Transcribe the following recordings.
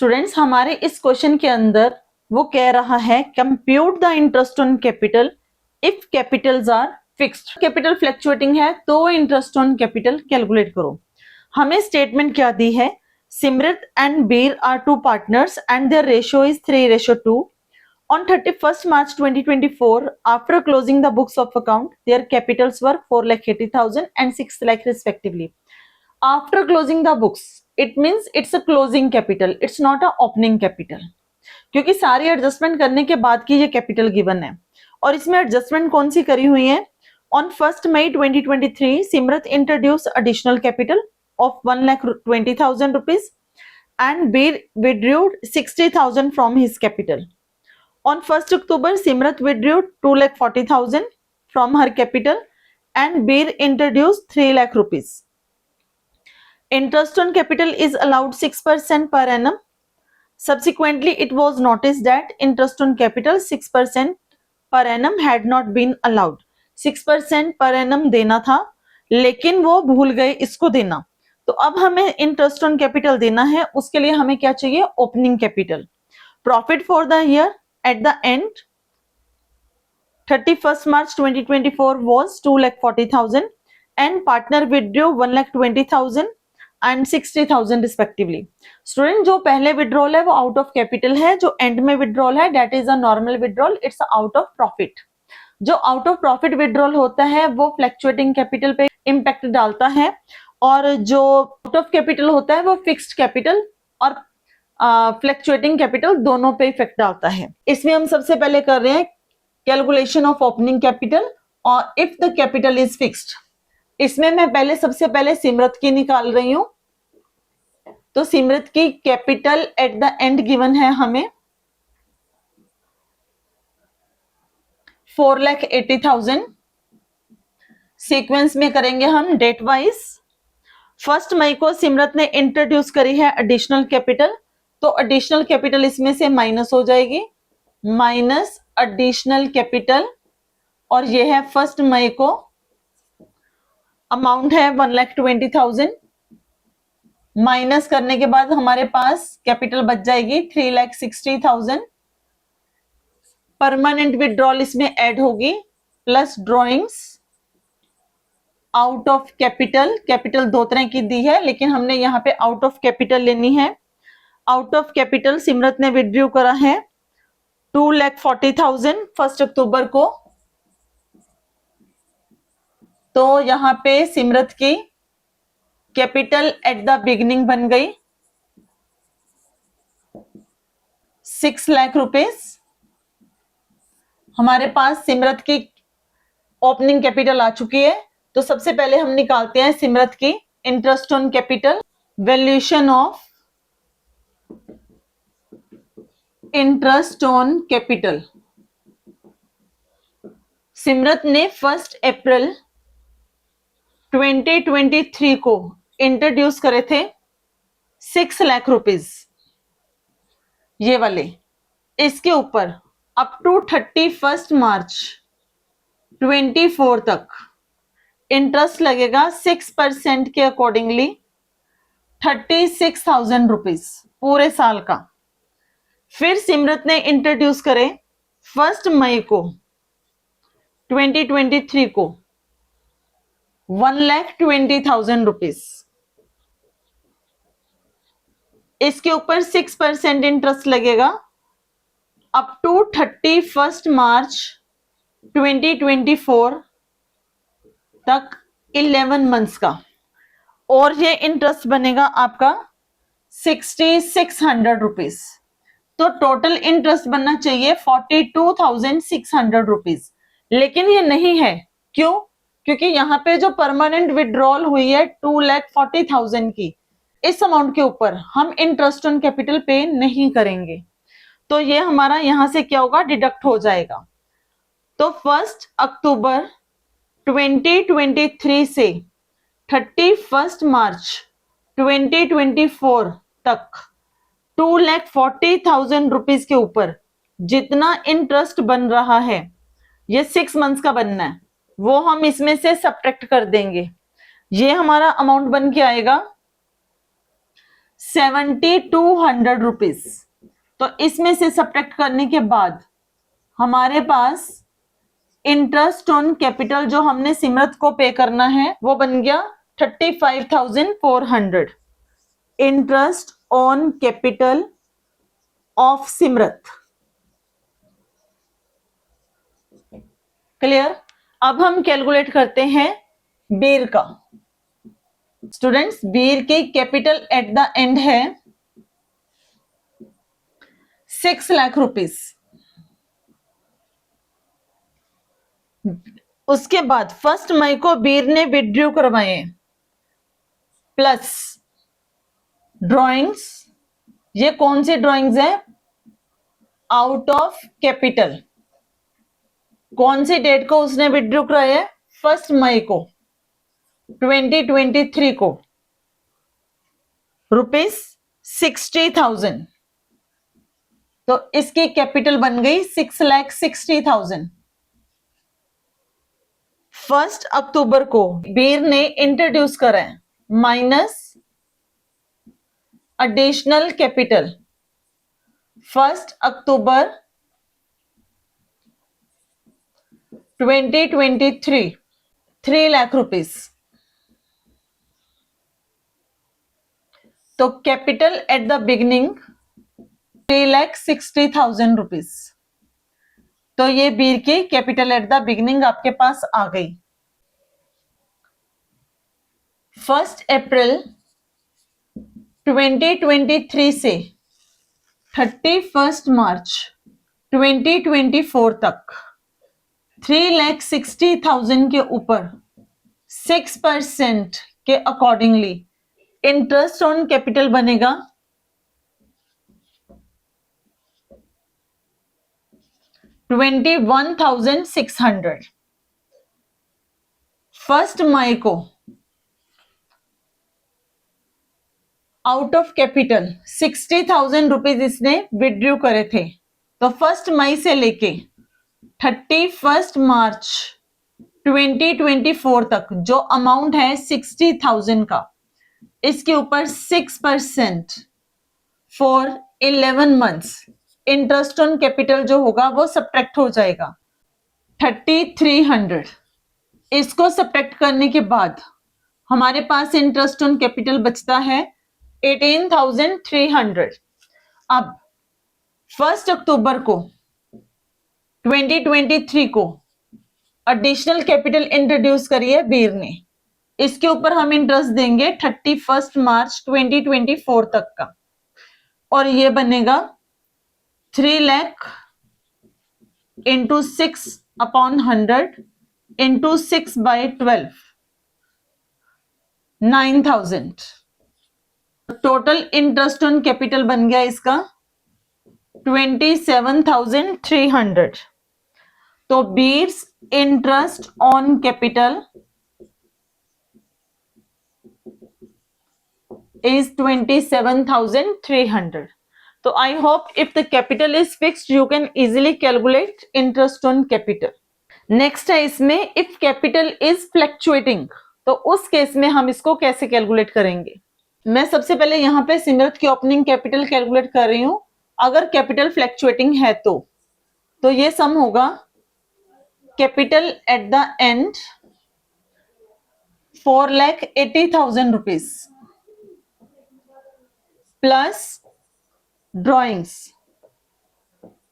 Students हमारे इस question के अंदर वो कह रहा है compute the interest on capital if capitals are fixed. Capital fluctuating है तो इंटरेस्ट ऑन कैपिटल कैलकुलेट करो। हमें स्टेटमेंट क्या दी है, Simrat and Bir are two partners and their ratio is 3:2। On 31st March 2024, after closing the books of account, their capitals were 4,80,000 and 6 lakh respectively. After closing the books, it means it's a closing capital, it's not a opening capital. क्योंकि सारी adjustment करने के बाद की ये capital given है और इसमें एडजस्टमेंट कौन सी करी हुई है। On 1st May 2023, Simrat introduced additional capital of 1,20,000 rupees and Beer withdrew 60,000 from his capital. On 1st October, Simrat withdrew 2,40,000 from her capital and Beer introduced 3 lakh rupees. Interest on capital is allowed 6% per annum. Subsequently, it was noticed that interest on capital 6% per annum had not been allowed. 6% per annum देना था लेकिन वो भूल गए इसको देना, तो अब हमें इंटरेस्ट ऑन कैपिटल देना है। उसके लिए हमें क्या चाहिए, opening capital. Profit for the year at the end 31st March 2024 was 2,40,000 and partner withdrew 1,20,000 and 60,000 respectively. Student जो पहले विड्रॉल है वो आउट ऑफ कैपिटल है, जो एंड में विड्रॉल है date is a normal withdrawal, it's out of profit. जो out of profit withdrawal होता है वो फ्लक्चुएटिंग कैपिटल पे इम्पैक्ट डालता है और जो आउट ऑफ कैपिटल होता है वो फिक्स्ड कैपिटल और फ्लक्चुएटिंग कैपिटल दोनों पे इफेक्ट डालता है। इसमें हम सबसे पहले कर रहे हैं कैलकुलेशन ऑफ ओपनिंग कैपिटल और if the capital is fixed. इसमें मैं सबसे पहले सिमरत की निकाल रही हूं, तो सिमरत की capital at the and given है हमें 4,80,000। सीक्वेंस में करेंगे हम डेट वाइज। 1 मई को सिमरत ने इंट्रोड्यूस करी है एडिशनल कैपिटल, तो एडिशनल कैपिटल इसमें से माइनस हो जाएगी, माइनस एडिशनल कैपिटल और ये है 1 मई को। अमाउंट है 1,20,000, माइनस करने के बाद हमारे पास कैपिटल बच जाएगी 3,60,000। परमानेंट विड्रॉल इसमें ऐड होगी plus drawings out of capital. Capital दो तरह की दी है लेकिन हमने यहाँ पे आउट ऑफ कैपिटल लेनी है। आउट ऑफ कैपिटल सिमरत ने विड्रॉ करा है 2,40,000 1 अक्टूबर को, तो यहां पे सिमरत की कैपिटल एट द बिगिनिंग बन गई 6 लाख रुपीस। हमारे पास सिमरत की ओपनिंग कैपिटल आ चुकी है, तो सबसे पहले हम निकालते हैं सिमरत की interest on capital. Valuation of interest on capital. Simrat ने 1 अप्रैल 2023 को इंट्रोड्यूस करे थे 6 लाख रुपीस, ये वाले। इसके ऊपर अप टू 31 मार्च 24 तक इंटरेस्ट लगेगा 6% के अकॉर्डिंगली 36,000 रुपीस पूरे साल का। फिर सिमरत ने इंट्रोड्यूस करे 1 मई को 2023 को 1,20,000 रुपीस। इसके ऊपर 6% इंटरेस्ट लगेगा अप टू 31 मार्च 2024 तक 11 मंथ्स का, और ये इंटरेस्ट बनेगा आपका 6,600 रुपीस। तो टोटल इंटरेस्ट बनना चाहिए 42,600 रुपीस, लेकिन ये नहीं है। क्यों? क्योंकि यहाँ पे जो परमानेंट विड्रॉल हुई है 2,40,000 की, इस अमाउंट के ऊपर हम इंटरेस्ट ऑन कैपिटल पे नहीं करेंगे, तो ये हमारा यहां से क्या होगा, डिडक्ट हो जाएगा। तो 1 अक्टूबर 2023 से 31 मार्च 2024 तक 2,40,000 रुपीस के ऊपर जितना इंटरेस्ट बन रहा है, ये 6 मंथ्स का बनना है, वो हम इसमें से सब्ट्रैक्ट कर देंगे। ये हमारा अमाउंट बन के आएगा 7200 रुपीज। तो इसमें से सब्ट्रैक्ट करने के बाद हमारे पास इंटरेस्ट ऑन कैपिटल जो हमने सिमरत को पे करना है वो बन गया 35,400। Interest on capital of Simrat. Clear? अब हम कैलकुलेट करते हैं बीर का। स्टूडेंट्स, बीर की कैपिटल एट द एंड है 6 लाख रुपीस। उसके बाद 1 मई को बीर ने विड्रॉ करवाए प्लस ड्राइंग्स। ये कौन सी ड्राइंग्स है? Out of capital. कौन सी डेट को उसने विड्रॉ कराया है? 1 मई को 2023 को ₹60,000। तो इसकी कैपिटल बन गई 6,60,000। 1 अक्टूबर को बीर ने इंट्रोड्यूस करा माइनस एडिशनल कैपिटल। 1 अक्टूबर 2023 3 लाख रुपीस। तो capital at the beginning 3,60,000 rupees. तो ये बीर की कैपिटल एट द बिगिनिंग आपके पास आ गई। 1 अप्रैल 2023 से 31 मार्च 2024 तक 3,60,000 के ऊपर 6% के अकॉर्डिंगली इंटरेस्ट ऑन कैपिटल बनेगा 21,600। 1 मई को आउट ऑफ कैपिटल 60,000 रुपीज इसने विड्रॉ करे थे। तो 1 मई से लेके 31 मार्च 2024 तक जो अमाउंट है 60,000 का, इसके ऊपर 6% for 11 months interest on capital जो होगा वो सब्ट्रैक्ट हो जाएगा 3,300। इसको सब्ट्रैक्ट करने के बाद हमारे पास इंटरेस्ट ऑन कैपिटल बचता है 18,300। अब 1 अक्टूबर को 2023 को एडिशनल कैपिटल इंट्रोड्यूस करिए बीर ने। इसके ऊपर हम इंटरेस्ट देंगे 31 मार्च 2024 तक का, और ये बनेगा 3 lakh into 6/100 into 6/12 9,000। Total interest on capital बन गया इसका 27,300। तो बीर्स interest on capital is 27,300. So I hope if the capital is fixed, you can easily calculate interest on capital. Next है इसमें if capital is fluctuating, तो उस केस में हम इसको कैसे कैलकुलेट करेंगे? मैं सबसे पहले यहाँ पे सिमरत की ओपनिंग कैपिटल कैलकुलेट कर रही हूं। अगर कैपिटल फ्लैक्चुएटिंग है तो ये सम होगा capital at the end 4,80,000 rupees plus drawings.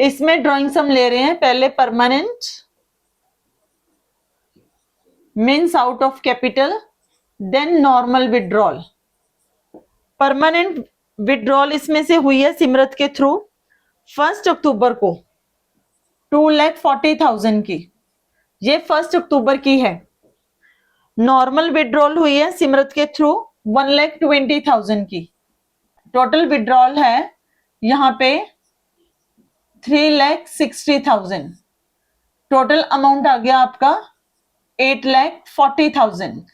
इसमें ड्राइंग्स हम ले रहे हैं पहले permanent means out of capital, then normal withdrawal. Permanent withdrawal इसमें से हुई है सिमरत के थ्रू 1 अक्टूबर को 2,40,000 की, ये 1 अक्टूबर की है। नॉर्मल विड्रॉल हुई है सिमरत के थ्रू 1,20,000 की। टोटल विड्रॉल है यहां पे 3,60,000। टोटल अमाउंट आ गया आपका 8,40,000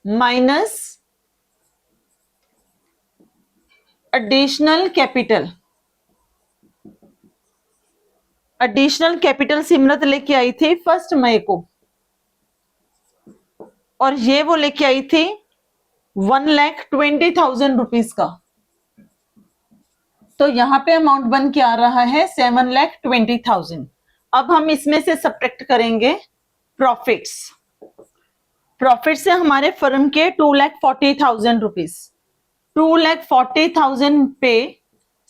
minus additional capital. Additional capital Simrat लेके आई थी 1 मई को, और ये वो लेके आई थी 1,20,000 रुपीज का, तो यहां पे अमाउंट बन के आ रहा है 7,20,000। अब हम इसमें से सब्ट्रैक्ट करेंगे प्रॉफिट्स। प्रॉफिट से हमारे फर्म के 2,40,000 रुपीज। 2,40,000 पे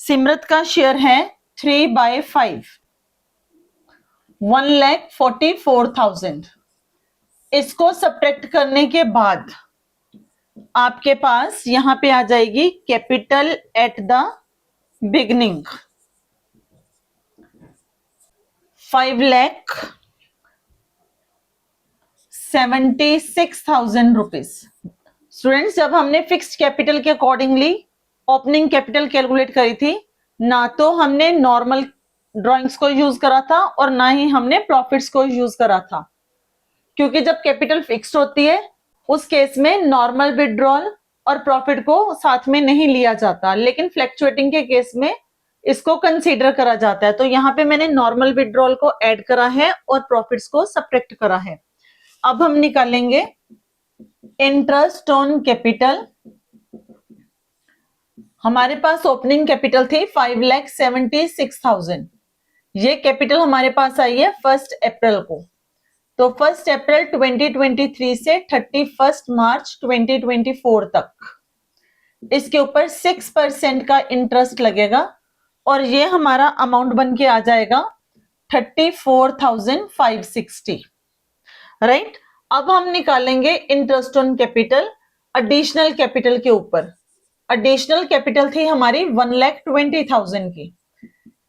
सिमरत का शेयर है 3/5, 1,44,000। इसको सब्ट्रैक्ट करने के बाद आपके पास यहां पे आ जाएगी capital at the beginning 5,76,000 rupees. Students, जब हमने फिक्स्ड कैपिटल के अकॉर्डिंगली ओपनिंग कैपिटल कैलकुलेट करी थी, ना तो हमने नॉर्मल ड्राइंग्स को यूज करा था और ना ही हमने प्रॉफिट्स को यूज करा था, क्योंकि जब कैपिटल फिक्स्ड होती है उस केस में नॉर्मल विड्रॉल और प्रॉफिट को साथ में नहीं लिया जाता, लेकिन फ्लैक्चुएटिंग के केस में इसको कंसीडर करा जाता है। तो यहाँ पे मैंने नॉर्मल विड्रॉल को ऐड करा है और प्रॉफिट्स को सब्ट्रैक्ट करा है। अब हम निकालेंगे इंटरेस्ट ऑन कैपिटल। हमारे पास ओपनिंग कैपिटल थी 5,76,000। ये कैपिटल हमारे पास आई है 1 अप्रैल को। तो 1 अप्रैल 2023 से 31 मार्च 2024 तक इसके ऊपर 6% का इंटरेस्ट लगेगा और ये हमारा अमाउंट बन के आ जाएगा 34,560। राइट। अब हम निकालेंगे interest on capital additional capital के ऊपर। एडिशनल कैपिटल थी हमारी 1,20,000 की,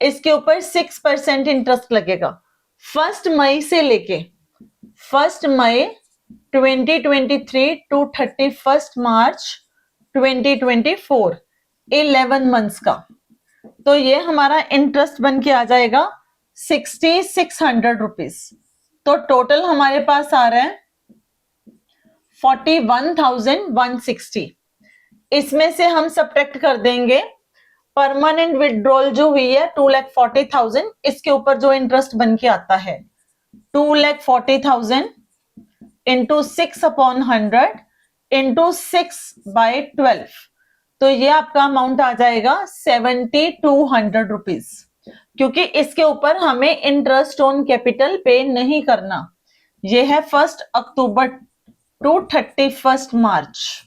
इसके ऊपर 6% इंटरेस्ट लगेगा। 1 मई से लेके 1 मई 2023 टू 31 मार्च 2024, 11 मंथ्स का। तो ये हमारा इंटरेस्ट बन के आ जाएगा 6,600 रुपीज। तो टोटल हमारे पास आ रहा है 41,160। इसमें से हम सब्ट्रैक्ट कर देंगे परमानेंट विड्रॉल जो हुई है 2,40,000, इसके ऊपर जो इंटरेस्ट बन के आता है 2,40,000 इंटू 6/100 इंटू 6/12, तो ये आपका अमाउंट आ जाएगा 7,200 रुपीज, क्योंकि इसके ऊपर हमें इंटरेस्ट ऑन कैपिटल पे नहीं करना। ये है 1 अक्टूबर टू 31 मार्च।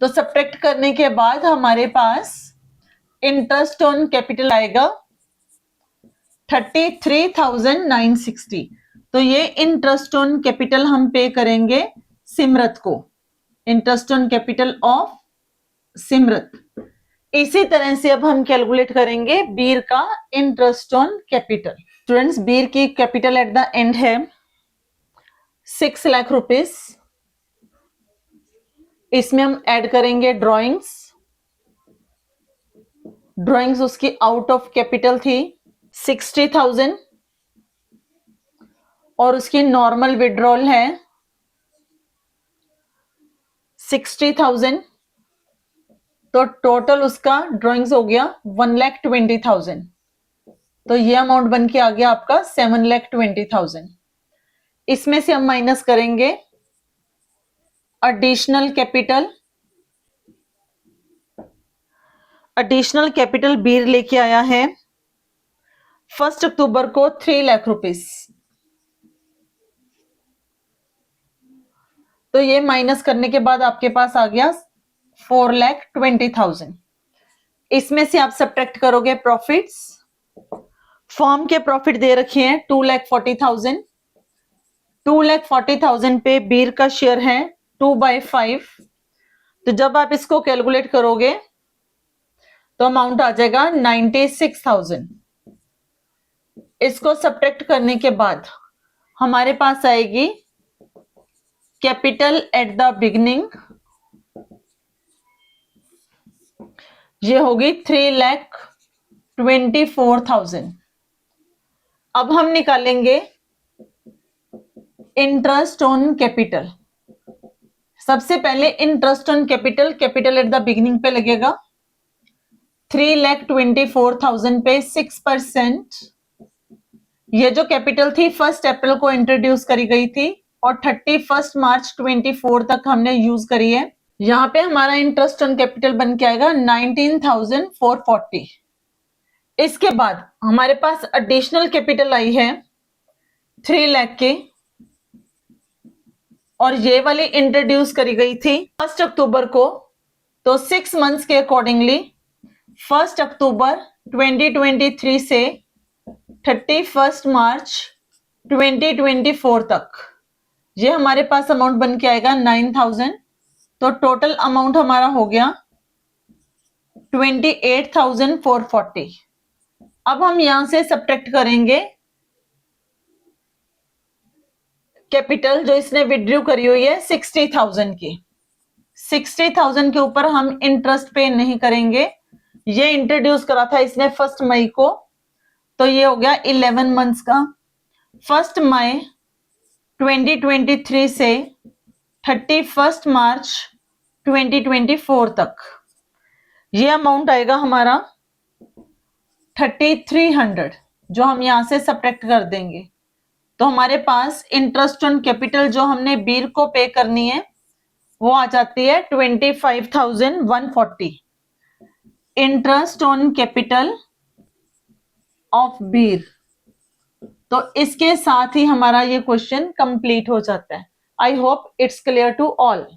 तो सब्ट्रैक्ट करने के बाद हमारे पास इंटरेस्ट ऑन कैपिटल आएगा 33,960। तो ये इंटरेस्ट ऑन कैपिटल हम पे करेंगे सिमरत को, interest on capital of Simrat. इसी तरह से अब हम कैलकुलेट करेंगे बीर का इंटरेस्ट ऑन कैपिटल। स्टूडेंट्स, बीर की कैपिटल एट द एंड है 6 लाख रुपीस। इसमें हम ऐड करेंगे ड्राइंग्स। ड्राइंग्स उसकी आउट ऑफ कैपिटल थी 60,000 और उसकी नॉर्मल विड्रॉल है 60,000। तो टोटल उसका ड्राइंग्स हो गया 1,20,000। तो ये अमाउंट बन के आ गया आपका 7,20,000। इसमें से हम माइनस करेंगे एडिशनल कैपिटल। एडिशनल कैपिटल बीर लेके आया है 1 अक्टूबर को 3 लाख रुपीस। तो ये माइनस करने के बाद आपके पास आ गया 4,20,000। इसमें से आप सब्ट्रैक्ट करोगे प्रॉफिट्स। फर्म के प्रॉफिट दे रखे हैं 2,40,000। 2,40,000 पे बीर का शेयर है 2/5। तो जब आप इसको कैलकुलेट करोगे तो अमाउंट आ जाएगा 96,000। इसको सब्ट्रैक्ट करने के बाद हमारे पास आएगी कैपिटल एट द बिगनिंग, ये होगी 3,24,000। अब हम निकालेंगे इंटरेस्ट ऑन कैपिटल। सबसे पहले interest on capital, capital at the beginning पे लगेगा 3,24,000 पे 6%। ये जो कैपिटल थी 1 अप्रैल को इंट्रोड्यूस करी गई थी और 31 मार्च 24 तक हमने यूज करी है। यहाँ पे हमारा इंटरेस्ट ऑन कैपिटल बन के आएगा 19,440। इसके बाद हमारे पास एडिशनल कैपिटल आई है 3 लाख की, और ये वाली इंट्रोड्यूस करी गई थी 1 अक्टूबर को। तो 6 मंथ्स के अकॉर्डिंगली 1 अक्टूबर 2023 से 31 मार्च 2024 तक ये हमारे पास अमाउंट बन के आएगा 9,000। तो टोटल अमाउंट हमारा हो गया 28,440। अब हम यहां से सब्ट्रैक्ट करेंगे कैपिटल जो इसने विड्रॉ करी हुई है 60,000 की। 60,000 के ऊपर हम इंटरेस्ट पे नहीं करेंगे। ये इंट्रोड्यूस करा था इसने 1 मई को, तो ये हो गया 11 मंथ्स का। 1 मई 2023 से 31 मार्च 2024 तक ये अमाउंट आएगा हमारा 3,300, जो हम यहां से सब्ट्रैक्ट कर देंगे। तो हमारे पास इंटरेस्ट ऑन कैपिटल जो हमने बीर को पे करनी है वो आ जाती है 25,140। इंटरेस्ट ऑन कैपिटल ऑफ बीर। तो इसके साथ ही हमारा ये क्वेश्चन कंप्लीट हो जाता है। I hope it's clear to all.